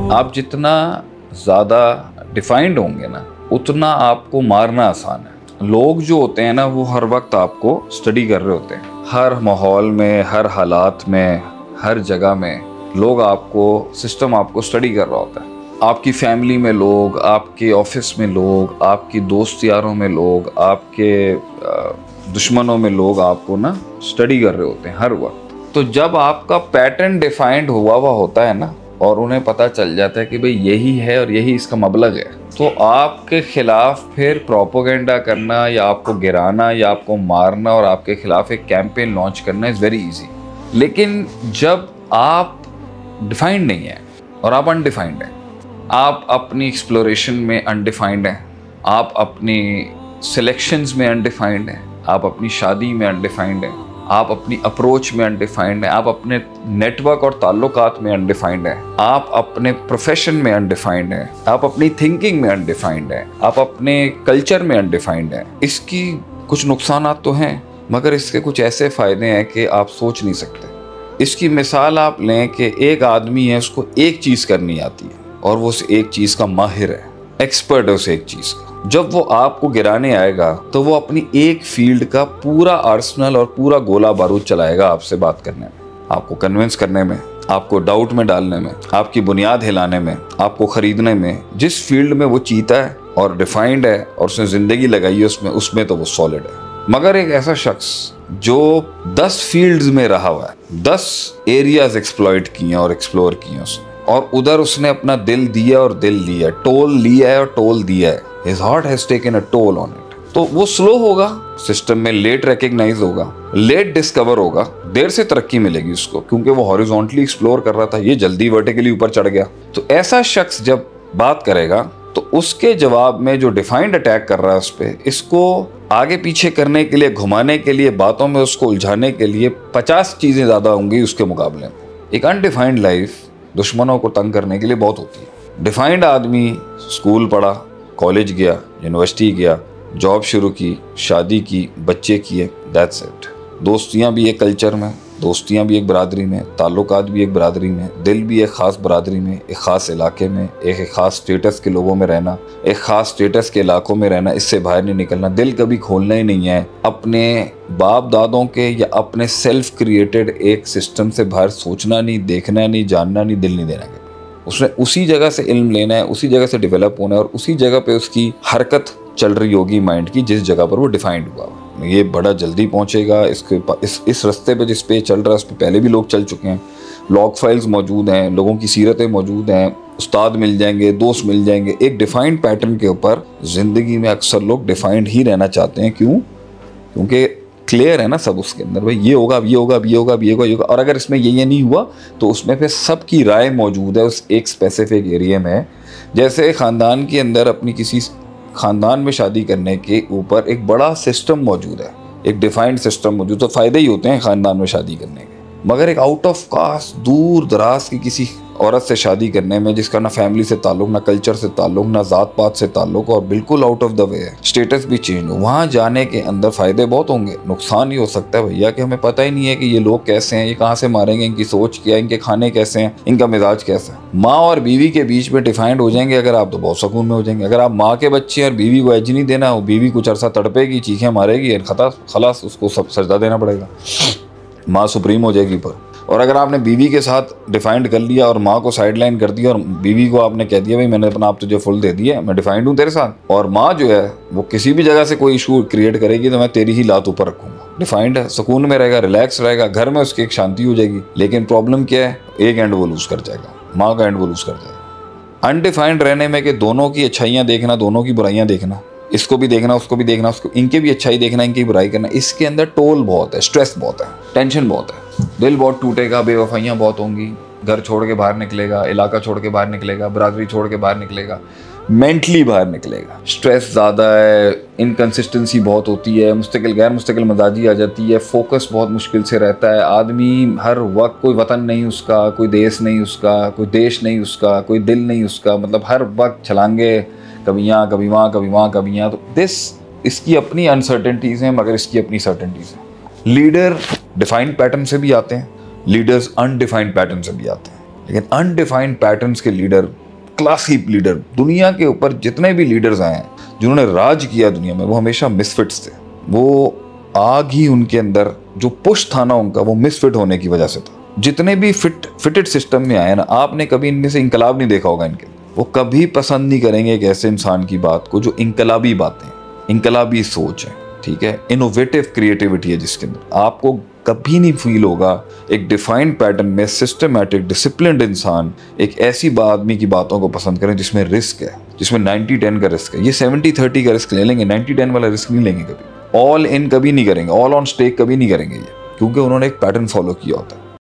आप जितना ज़्यादा डिफाइंड होंगे ना, उतना आपको मारना आसान है। लोग जो होते हैं ना, वो हर वक्त आपको स्टडी कर रहे होते हैं। हर माहौल में, हर हालात में, हर जगह में लोग आपको, सिस्टम आपको स्टडी कर रहा होता है। आपकी फैमिली में लोग, आपके ऑफिस में लोग, आपकी दोस्त यारों में लोग, आपके दुश्मनों में लोग आपको ना स्टडी कर रहे होते हैं हर वक्त। तो जब आपका पैटर्न डिफाइंड हुआ होता है ना, और उन्हें पता चल जाता है कि भाई यही है और यही इसका मबलग है, तो आपके खिलाफ फिर प्रोपोगेंडा करना या आपको गिराना या आपको मारना और आपके खिलाफ एक कैंपेन लॉन्च करना इज़ वेरी इजी। लेकिन जब आप डिफाइंड नहीं हैं और आप अनडिफाइंड हैं, आप अपनी एक्सप्लोरेशन में अनडिफाइंड हैं, आप अपनी सिलेक्शंस में अनडिफाइंड हैं, आप अपनी शादी में अनडिफाइंड हैं, आप अपनी अप्रोच में अनडिफाइंड हैं, आप अपने नेटवर्क और ताल्लुकात में अनडिफाइंड हैं, आप अपने प्रोफेशन में अनडिफाइंड हैं, आप अपनी थिंकिंग में अनडिफाइंड हैं, आप अपने कल्चर में अनडिफाइंड हैं। इसकी कुछ नुकसानात तो हैं, मगर इसके कुछ ऐसे फ़ायदे हैं कि आप सोच नहीं सकते। इसकी मिसाल आप लें कि एक आदमी है, उसको एक चीज़ करनी आती है और वो उस एक चीज़ का माहिर है, एक्सपर्ट है उस एक चीज़ का। जब वो आपको गिराने आएगा तो वो अपनी एक फील्ड का पूरा आर्सनल और पूरा गोला बारूद चलाएगा आपसे बात करने में, आपको कन्विंस करने में, आपको डाउट में डालने में, आपकी बुनियाद हिलाने में, आपको ख़रीदने में। जिस फील्ड में वो चीता है और डिफाइंड है और उसने ज़िंदगी लगाई है उसमें तो वो सॉलिड है। मगर एक ऐसा शख्स जो 10 फील्ड्स में रहा हुआ है, 10 एरियाज एक्सप्लॉइट किए और एक्सप्लोर किए उसने, और उधर उसने अपना दिल दिया और दिल लिया, टोल लिया है और टोल दिया है, his heart has taken a toll on it, तो वो स्लो होगा, सिस्टम में लेट रिकग्नाइज होगा, लेट डिस्कवर होगा, देर से तरक्की मिलेगी उसको, क्योंकि वो हॉरिजॉन्टली एक्सप्लोर कर रहा था, ये जल्दी वर्टिकली ऊपर चढ़ गया। तो ऐसा शख्स जब बात करेगा तो उसके जवाब में जो डिफाइंड अटैक कर रहा है उस पर, इसको आगे पीछे करने के लिए, घुमाने के लिए, बातों में उसको उलझाने के लिए 50 चीज़ें ज़्यादा होंगी उसके मुकाबले में। एक अनडिफाइंड लाइफ दुश्मनों को तंग करने के लिए बहुत होती है। डिफाइंड आदमी स्कूल पढ़ा, कॉलेज गया, यूनिवर्सिटी गया, जॉब शुरू की, शादी की, बच्चे किए, दैट्स इट। दोस्तियाँ भी एक कल्चर में, दोस्तियाँ भी एक बरादरी में, ताल्लुकात भी एक बरादरी में, दिल भी एक ख़ास बरादरी में, एक ख़ास इलाके में, एक ख़ास स्टेटस के लोगों में रहना, एक ख़ास स्टेटस के इलाकों में रहना, इससे बाहर नहीं निकलना। दिल कभी खोलना ही नहीं है, अपने बाप दादों के या अपने सेल्फ क्रिएटेड एक सिस्टम से बाहर सोचना नहीं, देखना नहीं, जानना नहीं, दिल नहीं देना। उसने उसी जगह से इल्म लेना है, उसी जगह से डेवलप होना है और उसी जगह पे उसकी हरकत चल रही होगी माइंड की, जिस जगह पर वो डिफाइंड हुआ। ये बड़ा जल्दी पहुंचेगा। इस रास्ते पे जिस पे चल रहा है उस पर पहले भी लोग चल चुके हैं, लॉग फाइल्स मौजूद हैं, लोगों की सीरतें मौजूद हैं, उस्ताद मिल जाएंगे, दोस्त मिल जाएंगे। एक डिफाइंड पैटर्न के ऊपर ज़िंदगी में अक्सर लोग डिफाइंड ही रहना चाहते हैं। क्यों? क्योंकि क्लियर है ना सब उसके अंदर, भाई ये होगा, अब ये होगा, अब ये होगा, अब ये होगा, ये होगा। और अगर इसमें ये नहीं हुआ तो उसमें फिर सबकी राय मौजूद है उस एक स्पेसिफिक एरिया में। जैसे ख़ानदान के अंदर अपनी किसी ख़ानदान में शादी करने के ऊपर एक बड़ा सिस्टम मौजूद है, एक डिफाइंड सिस्टम मौजूद, तो फ़ायदे ही होते हैं ख़ानदान में शादी करने के। मगर एक आउट ऑफ कास्ट, दूर दराज की किसी औरत से शादी करने में, जिसका ना फैमिली से ताल्लुक, ना कल्चर से ताल्लुक, ना ज़ात पात से ताल्लुक, और बिल्कुल आउट ऑफ द वे है, स्टेटस भी चेंज हो, वहाँ जाने के अंदर फ़ायदे बहुत होंगे, नुकसान ही हो सकता है भैया कि हमें पता ही नहीं है कि ये लोग कैसे हैं, ये कहाँ से मारेंगे, इनकी सोच क्या है, इनके खाने कैसे हैं, इनका मिजाज कैसा है। माँ और बीवी के बीच में डिफाइंड हो जाएंगे अगर आप, तो बहुत सुकून में हो जाएंगे। अगर आप माँ के बच्चे और बीवी को एज नहीं देना हो, बीवी कुछ अरसा तड़पेगी, चीखें मारेगी, खलास उसको सब सजदा देना पड़ेगा, माँ सुप्रीम हो जाएगी पर। और अगर आपने बीवी के साथ डिफाइंड कर लिया और माँ को साइडलाइन कर दिया और बीवी को आपने कह दिया भाई मैंने अपना आप तुझे फुल दे दिया, मैं डिफाइंड हूँ तेरे साथ, और माँ जो है वो किसी भी जगह से कोई इशू क्रिएट करेगी तो मैं तेरी ही लात ऊपर रखूँगा। डिफाइंड है, सुकून में रहेगा, रिलैक्स रहेगा, घर में उसकी एक शांति हो जाएगी। लेकिन प्रॉब्लम क्या है, एक एंड वो लूज कर जाएगा, माँ का एंड वो लूज कर जाएगा। अनडिफाइंड रहने में कि दोनों की अच्छाइयाँ देखना, दोनों की बुराइयाँ देखना, इसको भी देखना, उसको भी देखना, उसको इनके भी अच्छाई देखना, इनकी बुराई करना, इसके अंदर टोल बहुत है, स्ट्रेस बहुत है, टेंशन बहुत है, दिल बहुत टूटेगा, बेवफाइयाँ बहुत होंगी, घर छोड़ के बाहर निकलेगा, इलाका छोड़ के बाहर निकलेगा, बरादरी छोड़ के बाहर निकलेगा, मेंटली बाहर निकलेगा। स्ट्रेस ज़्यादा है, इनकन्सिस्टेंसी बहुत होती है, मुस्तकिल गैर मुस्तकिल मजाजी आ जाती है, फोकस बहुत मुश्किल से रहता है। आदमी हर वक्त, कोई वतन नहीं उसका, कोई देश नहीं उसका, कोई देश नहीं उसका, कोई दिल नहीं उसका, मतलब हर वक्त छलांगे, कभी यहाँ कभी वहाँ, कभी वहाँ कभी यहाँ। तो इसकी अपनी अनसर्टेनिटीज़ हैं, मगर इसकी अपनी सर्टेनिटीज़ हैं। लीडर डिफाइंड पैटर्न से भी आते हैं, लीडर्स अनडिफाइंड पैटर्न से भी आते हैं। लेकिन अनडिफाइंड पैटर्न्स के लीडर, क्लासी लीडर, दुनिया के ऊपर जितने भी लीडर्स आए हैं जिन्होंने राज किया दुनिया में, वो हमेशा मिसफिट्स थे। वो आग ही उनके अंदर जो पुश था ना उनका, वो मिसफिट होने की वजह से था। जितने भी फिटेड सिस्टम में आए ना, आपने कभी इनमें से इंकलाब नहीं देखा होगा इनके। वो कभी पसंद नहीं करेंगे एक ऐसे इंसान की बात को जो इंकलाबी बातें, इंकलाबी सोच है, ठीक है, इनोवेटिव क्रिएटिविटी है जिसके अंदर। आपको कभी नहीं फील होगा एक डिफाइंड पैटर्न में सिस्टमैटिक डिसिप्लिन्ड इंसान एक ऐसी आदमी की बातों को पसंद करें जिसमें रिस्क है, जिसमें 90-10 का रिस्क है। ये 70-30 का रिस्क ले लेंगे, 90-10 वाला रिस्क नहीं लेंगे कभी। ऑल इन कभी नहीं करेंगे, ऑल ऑन स्टेक कभी नहीं करेंगे ये, क्योंकि उन्होंने एक पैटर्न फॉलो किया होता है।